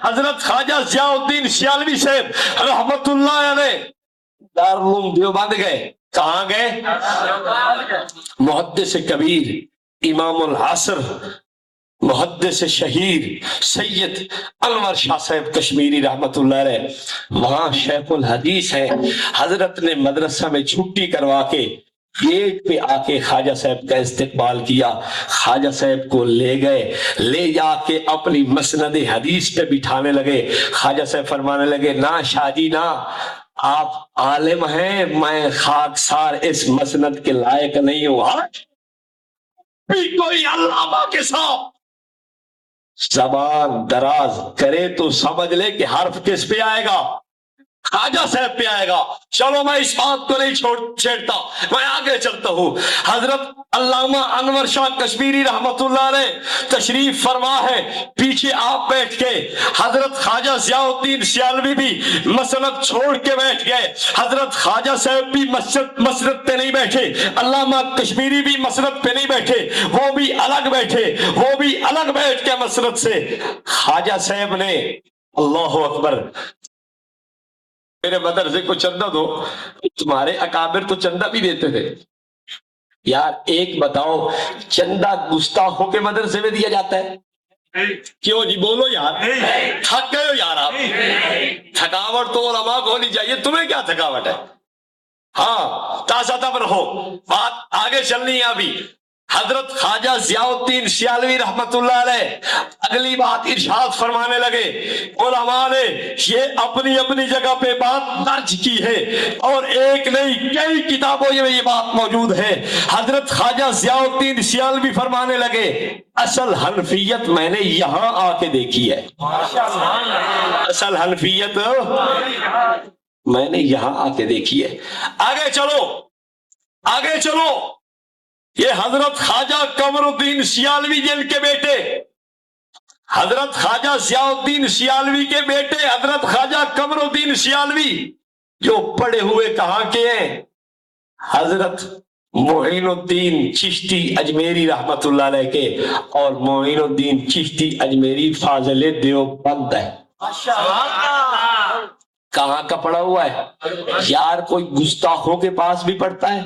حضرت خواجہ ضیاء الدین سیالوی صاحب رحمت اللہ علیہ دارالعلوم دیوبند گئے. کہاں گئے؟ محدث کبیر امام العصر محدث شہیر سید انور شاہ صاحب کشمیری رحمت اللہ علیہ وہاں شیخ الحدیث ہیں. حضرت نے مدرسہ میں چھٹی کروا کے گیٹ پہ آ کے خواجہ صاحب کا استقبال کیا. خواجہ صاحب کو لے گئے, لے جا کے اپنی مسند حدیث پہ بٹھانے لگے. خواجہ صاحب فرمانے لگے نہ شاہ جی نہ, آپ عالم ہیں, میں خاکسار اس مسند کے لائق نہیں ہوں. کوئی علامہ کے ساتھ زبان دراز کرے تو سمجھ لے کہ حرف کس پہ آئے گا؟ خواجہ صاحب پہ آئے گا. چلو میں اس بات کو نہیں چھیڑتا, میں آگے چلتا ہوں. حضرت علامہ انور شاہ کشمیری رحمت اللہ علیہ تشریف فرما ہے, پیچھے آپ بیٹھ کے. حضرت خواجہ ضیاء الدین سیالوی بھی مسند چھوڑ کے بیٹھ گئے. حضرت خواجہ صاحب بھی مسند پہ نہیں بیٹھے, علامہ کشمیری بھی مسند پہ نہیں بیٹھے, وہ بھی الگ بیٹھے, وہ بھی الگ بیٹھ کے مسند سے. خواجہ صاحب نے اللہ اکبر میرے مدرسے کو چندہ دو, تمہارے اکابر تو چندہ بھی دیتے تھے. یار ایک بتاؤ, چندہ گستاخوں کے مدرسے میں دیا جاتا ہے؟ کیوں جی بولو یار, تھک گئے ہو یار آپ. تھکاوٹ تو علماء کو ہونی چاہیے, تمہیں کیا تھکاوٹ ہے؟ ہاں تازہ تب رہو, بات آگے چلنی ہے ابھی. حضرت خواجہ ضیاء الدین سیالوی رحمت اللہ علیہ اگلی بات ارشاد فرمانے لگے. علماء نے یہ اپنی اپنی جگہ پہ بات درج کی ہے اور ایک نہیں کئی کتابوں میں یہ بات موجود ہے. حضرت خواجہ ضیاء الدین سیالوی فرمانے لگے اصل حنفیت میں نے یہاں آ کے دیکھی ہے. اصل حنفیت میں نے یہاں آ کے دیکھی ہے. آگے چلو, آگے چلو. یہ حضرت خواجہ قمر الدین سیالوی جن کے بیٹے, حضرت خواجہ ضیاء الدین سیالوی کے بیٹے حضرت خواجہ قمر الدین سیالوی جو پڑے ہوئے کہاں کے ہیں؟ حضرت معین الدین چشتی اجمیری رحمت اللہ علیہ کے, اور معین الدین چشتی اجمیری فاضل دیوبند ہے. کہاں کا پڑا ہوا ہے یار؟ کوئی گستاخوں کے پاس بھی پڑھتا ہے؟